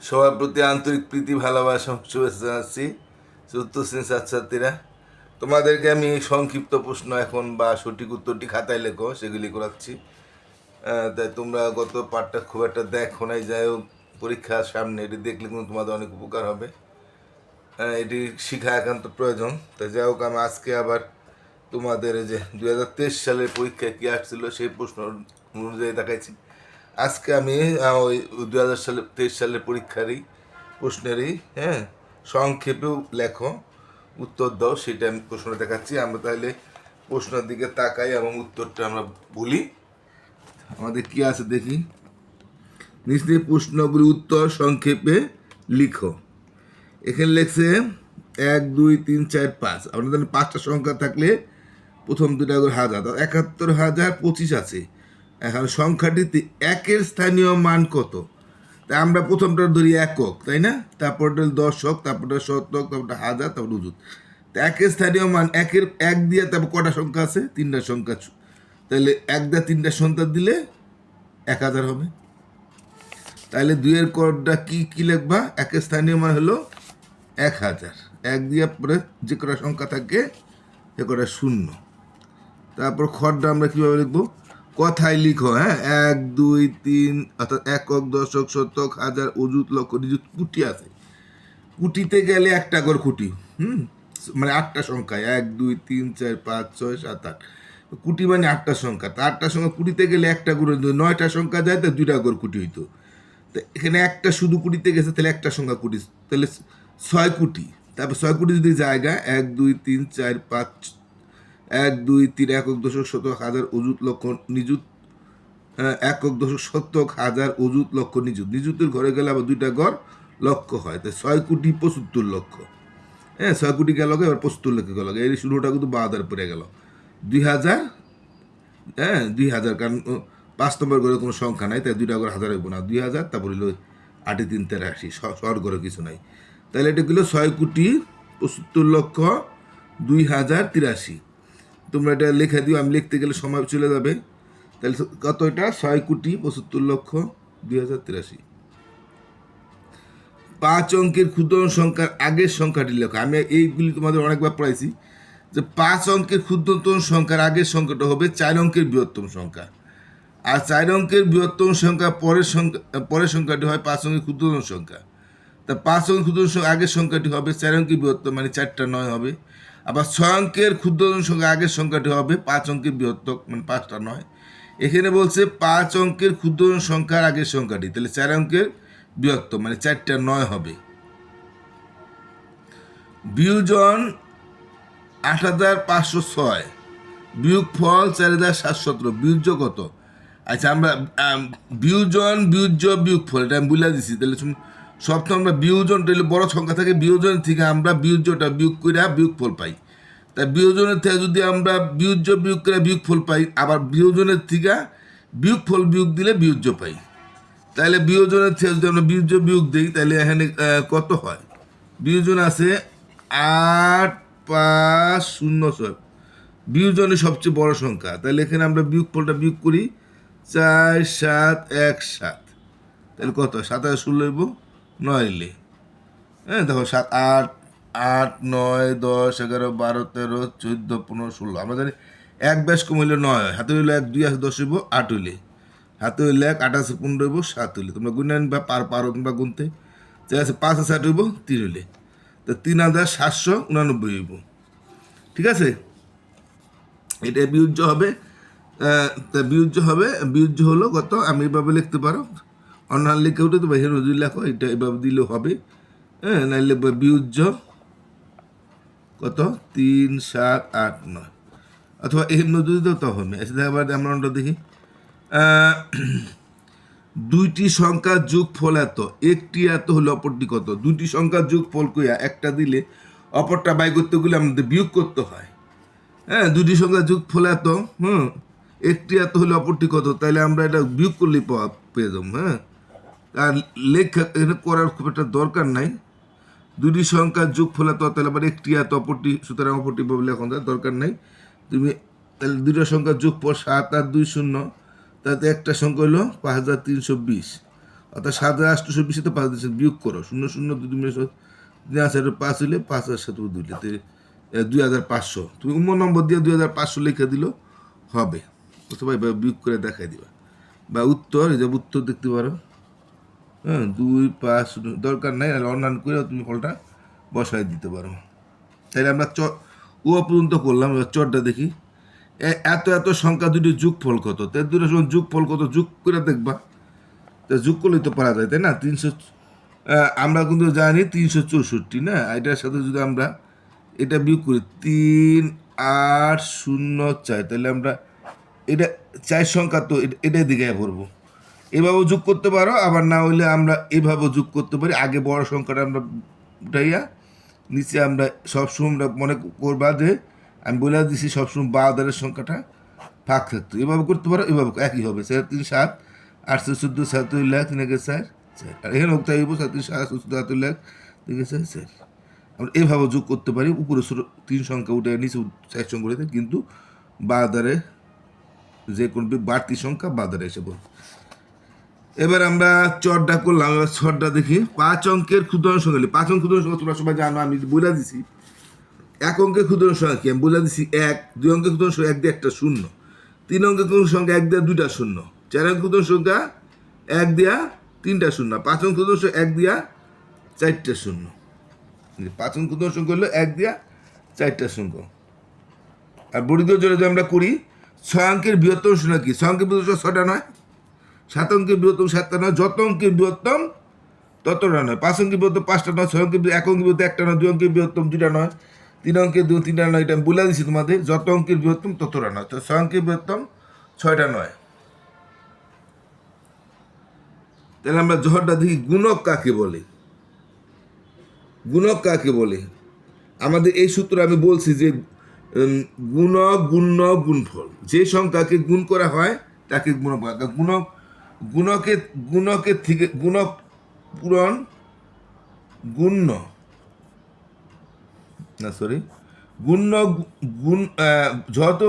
সবার প্রতি আন্তরিক প্রীতি ভালোবাসা শুভেচ্ছা জানাচ্ছি। চতুর্থ শ্রেণীর ছাত্রছাত্রীরা, তোমাদেরকে আমি সংক্ষিপ্ত প্রশ্ন এখন বা সঠিক উত্তরটি খাতায় লেখো সেগুলি করাচ্ছি। তাই তোমরা গত পাঠটা খুব একটা দেখো নাই, যাই হোক পরীক্ষার সামনে এটি দেখলে কিন্তু তোমাদের অনেক উপকার হবে। এটি শিখা একান্ত প্রয়োজন। তাই যাই হোক আমি আজকে আবার তোমাদের যে 2023 সালের পরীক্ষায় কী আসছিল সেই প্রশ্ন অনুযায়ী দেখাইছি। আজকে আমি ওই 2023 সালের পরীক্ষারই প্রশ্নেরই সংক্ষেপেও লেখো উত্তর দাও, সেটা আমি প্রশ্নটা দেখাচ্ছি। আমরা তাহলে প্রশ্নের দিকে তাকাই এবং উত্তরটা আমরা বলি। আমাদের কি আছে দেখি। নিচে প্রশ্নগুলি উত্তর সংক্ষেপে লিখো। এখানে লেখছে 1 2 3 4 5। আপনাদের 5টা সংখ্যা থাকলে প্রথম দুটা করে 1000, 71,025 আছে। এখন সংখ্যাটিতে একের স্থানীয় মান কত? তাই আমরা প্রথমটা ধরি একক, তাই না? তারপরটা দশক, তারপরটা শতক, তারপরটা হাজার, তারপর উজুত। তো একের স্থানীয় মান একের এক দিয়ে তারপর কটা সংখ্যা আছে? 3টা সংখ্যা। তাহলে এক দিয়ে 3টা সংখ্যা দিলে 1000 হবে। তাহলে 2-এর করটা কি কি লিখবা? একের স্থানীয় মান হলো 1000। এক দিয়ে পরে যে কটা সংখ্যা থাকে সে কটা শূন্য। তারপর খড়টা আমরা কীভাবে লিখবো? কথায় লিখো। 1 2 3 অর্থাৎ একক, দশক, শতক, হাজার, অযুত, লক্ষ, নিযুত, কুটি আছে। কুটিতে গেলে একটা করে কুটি, মানে 8টা সংখ্যায় 1 2 3 4 5 6 7 8। কুটি মানে 8টা সংখ্যা। তা 8টা সংখ্যা কুটিতে গেলে একটা করে 9টা সংখ্যা যায়, তো 2টা করে কুটি হইতো। তো এখানে একটা শুধু কুটিতে গেছে, তাহলে একটা সংখ্যা কুটি, তাহলে 6 কুটি। তারপর 6 কুটি যদি জায়গা 1 2 3 4 5 1 2 3 একক, দশক, শতক, হাজার, অযুত, লক্ষ, নিযুত, একক, দশক, শতক, হাজার, অযুত, লক্ষ, নিযুত। নিযুতের ঘরে গেলে আবার 2টা ঘর লক্ষ হয়, তাই 6 কোটি 75 লক্ষ। 6 কোটি গেল, এবার 75 লক্ষ গেল, এই শুরুটা কিন্তু 12 পড়ে গেল। 2000, 2000, কারণ 5 নম্বর ঘরে কোনো সংখ্যা নাই, তাই 2টা ঘর হাজার হইব না। 2000, তারপর হইল 8 3 83, শহর ঘরে কিছু নাই। তাহলে এটা গেল 6 কোটি 75 লক্ষ 2083। তোমরা এটা লিখে দিও, আমি লিখতে গেলে সময় চলে যাবে। তাহলে কত এটা? 6 কোটি 75 লক্ষ 2083। 5 অঙ্কের ক্ষুদ্রতম সংখ্যার আগের সংখ্যাটি লেখো। আমি এইগুলি তোমাদের অনেকবার পড়াইছি যে 5 অঙ্কের ক্ষুদ্রতম সংখ্যার আগের সংখ্যাটা হবে 4 অঙ্কের বৃহত্তম সংখ্যা, আর 4 অঙ্কের বৃহত্তম সংখ্যা পরের সংখ্যাটি হয় 5 অঙ্কের ক্ষুদ্রতম সংখ্যা। তা 5 অঙ্কের ক্ষুদ্রতম সংখ্যা আগের সংখ্যাটি হবে 4 অঙ্কের বৃহত্তম, মানে 4টা 9 হবে। আবার 6 অঙ্কের ক্ষুদ্রতম সংখ্যা আগের সংখ্যাটি হবে 5 অঙ্কের বৃহত্তম, মানে 5টা 9। এখানে বলছে 5 অঙ্কের ক্ষুদ্রতম সংখ্যার আগের সংখ্যাটি, তাহলে 4 অঙ্কের বৃহত্তম, মানে 4টা 9 হবে। বিয়োজন 8506, বিয়োগফল 4717, বিয়োজ্য কত? আচ্ছা, আমরা বিয়োজন, বিয়োজ্য, বিয়োগফল এটা আমি বলে দিছি। তাহলে সপ্তম আমরা বিয়োজনটা হলে বড় সংখ্যা থাকে, বিয়োজনের থেকে আমরা বিয়োজ্যটা বিয়োগ করে বিয়োগফল পাই। তাই বিয়োজনের থেকে যদি আমরা বিয়োজ্য বিয়োগ করে বিয়োগফল পাই, আবার বিয়োজনের থেকে বিয়োগফল বিয়োগ দিলে বিয়োজ্য পাই। তাহলে বিয়োজনের থেকে যদি আমরা বিয়োজ্য বিয়োগ দিই, তাহলে এখানে কত হয়? বিয়োজন আছে 8506, বিয়োজনের সবচেয়ে বড় সংখ্যা। তাহলে এখানে আমরা বিয়োগফলটা বিয়োগ করি 4717। তাহলে কত? 2716 হইব 9 এলে। দেখো 7 8 8 9 10 11 12 13 14 15 16। আমরা জানি এক ব্যাস কম হইলে 9 হয়। হাতে হইলে 1 2 আছে 10 হইব 8 হইলে। হাতে হইলে 1 8 আছে 15 হইব 7 হইলে। তোমরা গুনে আনবা, পারো তোমরা গুনতে। 4 আছে 5 আছে 8 হইব 3 হইলে। তো 3789 হইব। ঠিক আছে, এটা বিয়োজ্য হবে। বিয়োজ্য হলো কত? আমি এভাবে লিখতে পারো, অন্যান্য লিখে উঠে তো বাইরে যদি লেখো, এটা এভাবে দিলেও হবে। নাইলে বিয়োজ্য কত? 3 7 8 9, অথবা এই নদী তো হবে। আচ্ছা, আবার আমরা দেখি। 2টি সংখ্যার যোগফল এত, একটি এত হলে অপরটি কত? 2টি সংখ্যার যোগফল কইয়া একটা দিলে অপরটা বাই করতে গেলে আমাদের বিয়োগ করতে হয়। 2টি সংখ্যার যোগফল এত, একটি এত হলে অপরটি কত? তাইলে আমরা এটা বিয়োগ করলে পেয়ে যাবো। আর লেখা এটা করার খুব একটা দরকার নাই। 2টি সংখ্যার যোগফল এত, তাহলে আবার একটি এত, অপরটি, সুতরাং অপরটি বলে এখন দরকার নাই। তুমি তাহলে 2টা সংখ্যার যোগফল 7 আর 2 0, তাতে একটা সংখ্যা হলো 5320, অর্থাৎ 7,820 সাথে 5 সাথে বিয়োগ করো, 0,0 5 হলে 5,000 সাথে 2 হলে 2,500। তুমি নম্বর দিয়ে 2,500 লিখে দিল হবে, বুঝতে পারবে, বিয়োগ করে দেখাই দিবা। বা উত্তর, এই যে উত্তর দেখতে পারো, হ্যাঁ 2,5 দরকার নাই, অন্যান্য করে তুমি ফলটা বসাই দিতে পারো। তাহলে আমরা ও পর্যন্ত করলাম। এবার চরটা দেখি, এত এত সংখ্যা দুটি যোগফল কত, তাই দুটোর সময় যোগফল কত যোগ করে দেখবা, তা যোগ করলেই তো পারা যায়, তাই না? 300, আমরা কিন্তু জানি 364 না, এটার সাথে যদি আমরা এটা বিয়োগ করি 3,8,0,4, তাহলে আমরা এটা 4 সংখ্যা তো এটাই দিকে পড়বো। এভাবেও যোগ করতে পারো, আবার না হইলে আমরা এভাবেও যোগ করতে পারি। আগে বড় সংখ্যাটা আমরা উঠাইয়া নিচে আমরা সবসময় আমরা মনে করবা যে আমি বলে দিচ্ছি সবসময় 12 সংখ্যাটা ফাঁক থাকতো। এভাবে করতে পারো, এভাবে একই হবে। 3,7, 814, 7 লাখ 3,4, আর এখানে হোক তাই 3,7, 814, 7 লাখ 3,4। আমরা এভাবে যোগ করতে পারি, উপরে 3 সংখ্যা উঠে নিচে 4 সংখ্যা উঠে, কিন্তু 12 যে কোনো বাড়তি সংখ্যা 12 এসে বলবো। এবার আমরা চরটা করলাম, এবার চরটা দেখি। 5 অঙ্কের ক্ষুদ্রাংশ সংখ্যা, 5 অঙ্কের ক্ষুদ্রাংশ সংখ্যা তোমরা সবাই জানো, আমি বলে দিছি। 1 অঙ্কের ক্ষুদ্রাংশ সংখ্যা কি আমি বলে দিছি 1, 2 অঙ্কের ক্ষুদ্রাংশ 1 দিয়ে একটা শূন্য, 3 অঙ্কের ক্ষুদ্রাংশ সংখ্যা 1 দিয়ে 2টা শূন্য, 4 অঙ্কের ক্ষুদ্রাংশ সংখ্যা 1 দিয়া 3টা শূন্য, 5 অঙ্কের ক্ষুদ্রাংশ 1 দিয়া 4টা শূন্য। 5 অঙ্কের ক্ষুদ্রাংশ সংখ্যা হলো 1 দিয়া 4টা শূন্য। আর বর্ধিত জোড়ে যদি আমরা করি, 6 অঙ্কের বৃহত্তম শূন্য কি? 6 অঙ্কের বৃহত্তম 6টা নয়, 7 অঙ্কের বৃহত্তম 7টা নয়, যত অঙ্কের বৃহত্তম ততটা নয়। 5 অঙ্কের বৃহত্তম 5টা নয়, 6 অঙ্কের 1 অঙ্কের বৃহত্তম 1টা নয়, 2 অঙ্কের বৃহত্তম 2টা নয়, 3 অঙ্কের 3টা নয়। এটা আমি বলে দিচ্ছি তোমাদের, যত অঙ্কের বৃহত্তম ততটা নয়। তো 6 অঙ্কের বৃহত্তম 6টা নয়। তাহলে আমরা জহরটা দেখি, গুণক কাকে বলে? গুণক কাকে বলে? আমাদের এই সূত্র আমি বলছি যে গুণক, গুণ্য, গুণফল, যে সংখ্যাকে গুণ করা হয় তাকে গুণক বলে। গুণক, গুণকের থেকে গুণক পূরণ গুণ্য, না সরি, গুণ্য গুণ যত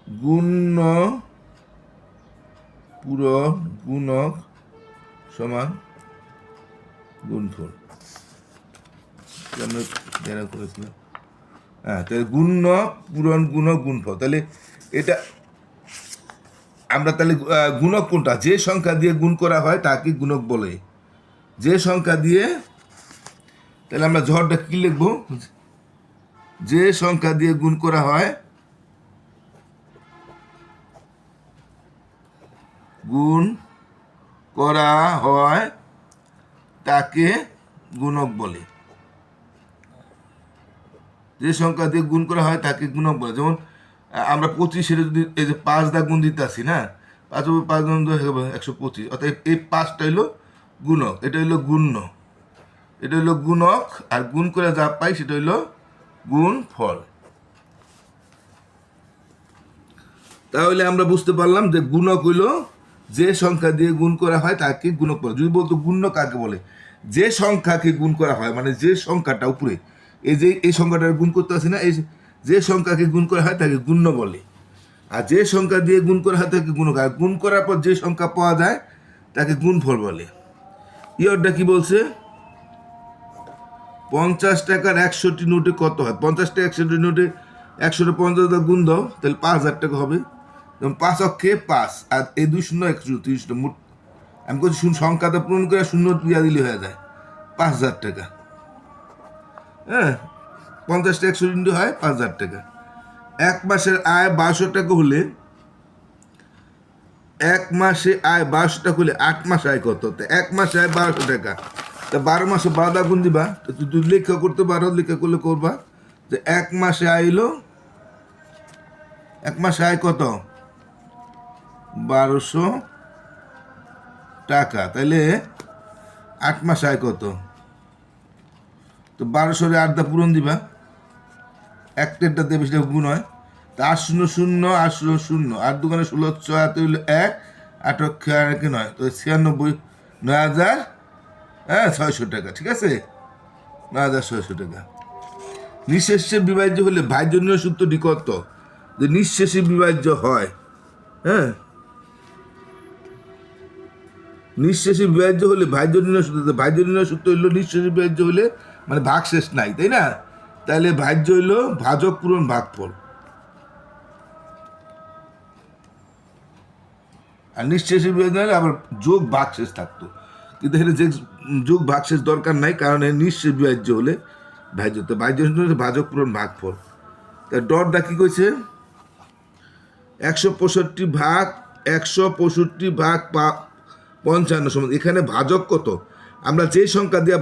গুণ্য পূরণ গুণক সমান গুণফল। করেছিলাম, হ্যাঁ, তাহলে গুণ্য পূরণ গুণক গুণফল। তাহলে এটা আমরা তাহলে গুণক কোনটা? যে সংখ্যা দিয়ে গুণ করা হয় তাকে গুণক বলে। যে সংখ্যা দিয়ে, তাহলে আমরা জহরটা কি লিখবো? যে সংখ্যা দিয়ে গুণ করা হয়, গুণ করা হয় তাকে গুণক বলে। যে সংখ্যা দিয়ে গুণ করা হয় তাকে গুণক বলে। যেমন আমরা 25 যদি এই যে 5 দা গুণ দিতে আসি না, 5 গুণ 125, অর্থাৎ এই 5টা হইলো গুণক, এটা হইলো গুণ্য, এটা হইলো গুণক, আর গুণ করে যা পাই সেটা হইলো গুণ ফল। তাহলে আমরা বুঝতে পারলাম যে গুণক হইলো যে সংখ্যা দিয়ে গুণ করা হয় তাকে গুণক বলে। যদি বলতো গুণ্য কাকে বলে, যে সংখ্যাকে গুণ করা হয়, মানে যে সংখ্যাটা উপরে এই যে এই সংখ্যাটা গুণ করতে আসি না, এই যে সংখ্যাকে গুণ করা হয় তাকে গুণ্য বলে। আর যে সংখ্যা দিয়ে গুণ করা হয় তাকে গুণক। আর গুণ করার পর যে সংখ্যা পাওয়া যায় তাকে গুণফল বলে। ইয়রটা কি বলছে? 50 টাকার 100টি নোটে কত হয়? 50 টাকা 100টি নোটে 100 50 গুণ দাও, তাহলে 5,000 টাকা হবে। যেমন 5 অক্ষে 5, আর এই 2 শূন্য 130, মোট আমি বলছি সংখ্যাটা পূরণ করে শূন্য দিয়া দিলে হয়ে যায় 5,000 টাকা। হ্যাঁ, 50 টাকা 100 হয় 5,000 টাকা। এক মাসের আয় 1200 টাকা হলে, এক মাসে আয় 1200 টাকা হলে 8 মাস আয় কত? তো 1 মাসে আয় 1200 টাকা, তা 12 মাসে 12 গুণ দিবা। তো তুই লেখা করতে পারো, লেখা করলে করবা যে 1 মাসে আয় হলো, 1 মাসে আয় কত? 1200 টাকা। তাহলে 8 মাস আয় কত? তো 1200 8 দা পূরণ দিবা, একটা দেবে সেটা গুণ হয়। তা 8 শূন্য 0, 8 শূন্য 0, 8 দোকানে 16, 6 হইল 1, 8 অক্ষে 9, তো 96, 9,000, হ্যাঁ 600 টাকা। ঠিক আছে, 9,600 টাকা। নিঃশেষে বিভাজ্য হলে ভাজ্যনীয় সূত্রটি কত? যে নিঃশেষে বিভাজ্য হয়, হ্যাঁ, নিঃশেষে বিভাজ্য হলে ভাজ্য নির্ণয় সূত্র, ভাজ্য নির্ণয় সূত্র হইলো নিঃশেষে বিভাজ্য হলে মানে ভাগশেষ নাই, তাই না? তাহলে ভাজ্য হইলো ভাজক পূরণ ভাগফল, আর নিঃশেষে বিভাজ্য হলে আবার যোগ ভাগশেষ থাকতো, কিন্তু এখানে যে যোগ ভাগশেষ দরকার নাই, কারণ এর নিঃশেষ বিভাজ্য হলে ভাজ্য, তো ভাজ্য হলে ভাজক পূরণ ভাগফল। তা ডটটা কি কইছে? 165 সমান এখানে ভাজক কত? আমরা যে সংখ্যা দিয়ে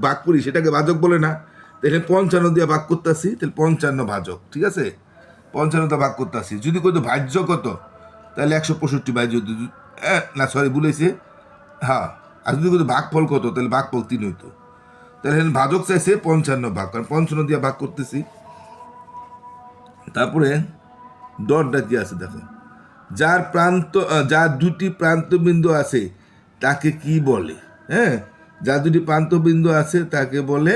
ভাগ করি সেটাকে ভাজক বলে না, তাহলে 55 দিয়ে ভাগ করতেছি, তাহলে 55 ভাজক, ঠিক আছে? 55 দিয়ে ভাগ করতেছি। যদি কত ভাজ্য কত, তাহলে 165 ভাজ্য, না সরি বলেছে, হ্যাঁ। আর যদি কত ভাগফল কত, তাহলে ভাগফল 3 হইতো। তাহলে ভাজক চাইছে 55 ভাগ, কারণ 55 দিয়ে ভাগ করতেছি। তারপরে ডটটা কি আছে দেখো, যার দুটি প্রান্তবিন্দু আছে তাকে কি বলে? হ্যাঁ, যার দুটি প্রান্তবিন্দু আছে তাকে বলে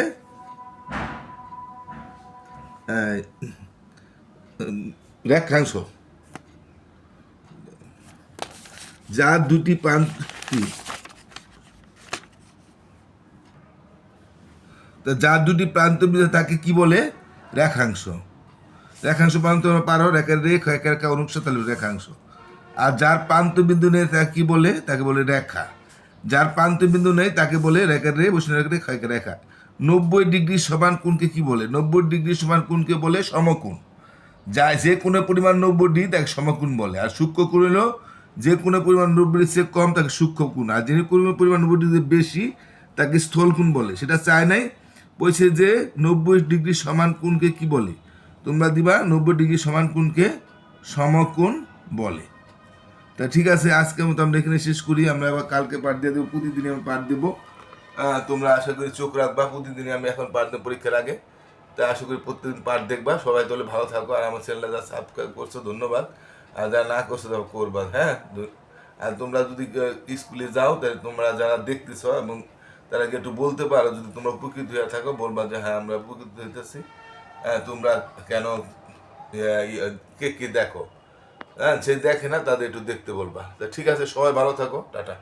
রেখাংশ। যার দুটি প্রান্ত কি, যার দুটি প্রান্তবিন্দু তাকে কি বলে? রেখাংশ। রেখাংশ প্রান্ত পারো, রেখার রেখ, একের রেখা অনুচ্ছ, তাহলে রেখাংশ। আর যার প্রান্তবিন্দু নেই তাকে কি বলে? তাকে বলে রেখা। যার প্রান্তবিন্দু নেই তাকে বলে রেখার রে, বসে রেখা, রেখা। 90 ডিগ্রি সমান কোণকে কি বলে? 90 ডিগ্রি সমান কোণকে বলে সমকোণ। যে কোণের পরিমাণ 90 ডিগ্রি তাকে সমকোণ বলে। আর সূক্ষ্মকোণ হলো যে কোণের পরিমাণ 90 ডিগ্রির চেয়ে কম তাকে সূক্ষ্মকোণ। আর যে কোণের পরিমাণ 90 ডিগ্রি বেশি তাকে স্থলকোণ বলে। সেটা চায় নাই, বলছে যে 90 ডিগ্রি সমান কোণকে কি বলে? তোমরা দিবা 90 ডিগ্রি সমান কোণকে সমকোণ বলে। তা ঠিক আছে, আজকের মতো আমরা এখানে শেষ করি। আমরা আবার কালকে পাঠ দিয়ে দেবো, প্রতিদিনই আমি পাঠ দেবো। তোমরা আশা করি চোখ রাখবা, প্রতিদিনই আমি এখন পাঠ দেবো পরীক্ষার আগে। তা আশা করি প্রত্যেকদিন পাঠ দেখবা। সবাই তাহলে ভালো থাকো, আর আমার চ্যানেলটা যা সাবস্ক্রাইব করছো ধন্যবাদ, আর যারা না করছো তারা করবা। হ্যাঁ, আর তোমরা যদি স্কুলে যাও তাহলে তোমরা যারা দেখতেছ এবং তারা একটু বলতে পারো, যদি তোমরা উপকৃত হয়ে থাকো বলবা যে হ্যাঁ আমরা উপকৃত হইতেছি, তোমরা কেন কে কে দেখো, হ্যাঁ, যে দেখে না তাদের একটু দেখতে বলবা। তা ঠিক আছে, সবাই ভালো থাকো, টাটা।